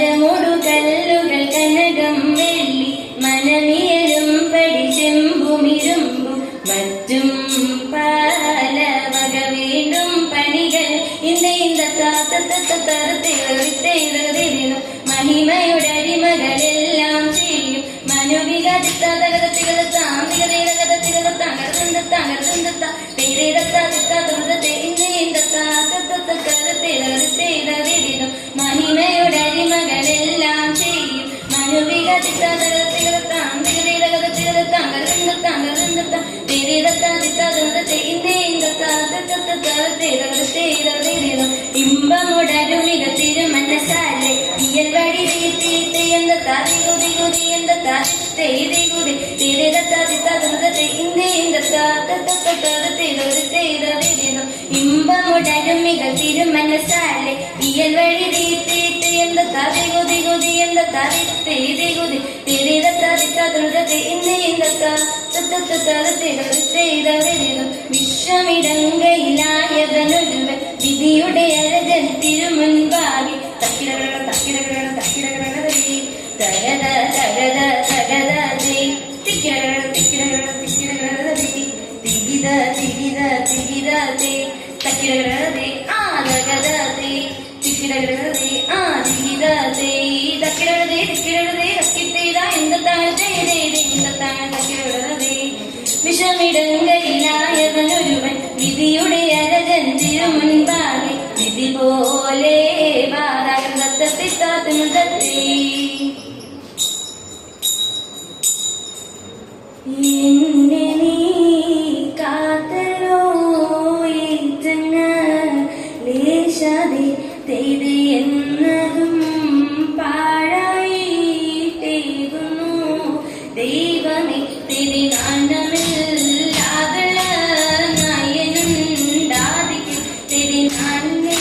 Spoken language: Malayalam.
മരമോടു കല്ലുകൾ കനകം വെള്ളി മനമിയലും പടിച്ചെമ്പുമിരുമ്പും മറ്റും പല വക വീണ്ടും പണികൾ ഇന്ത തരത്തിലും മഹിമയുടെ അടിമകളെല്ലാം ചെയ്യും മഹിമയുടെ അടിമകളെല്ലാം ചെയ്യും ഇമ്പമുടരുമിക തിരുമനസാലെ ഇയൽ വഴി തീർത്ത് എന്ത താതികുതി കുതി എന്ത താതികുതി ഇമ്പമുടരുമിക തിരുമനസാലെ ഇയൽ വഴി തീർത്ത് എന്ത താതികുതി കുതി എന്ത താതികുതി വിശ്വമിടങ്കയിലായവനൊരുവൻ വിധിയുടെ അരജൻ തിരുമുൻപാകെ തകത തകത തകത തികിത തികിത തികിത തക്കിടേ ആകത തിക്കിടേ ആദികിതേ തക്കിടേ തിക്കിടേ തക്കിത്തേത എന്ത താഴെ വിഷമിടങ്കയിലായവനൊരുവൻ വിധിയുടെ അരജൻ തിരുമുൻപാകെ വിധി പോലെ എന്നെ നീ കാത്തലോ ലേശാതെ തെയ്ത് എന്നതും പാഴായിട്ടേകുന്നു ദൈവമേ തിരുനാമമില്ലാതെ നയനുണ്ടാതിക്കും തിരുനാമ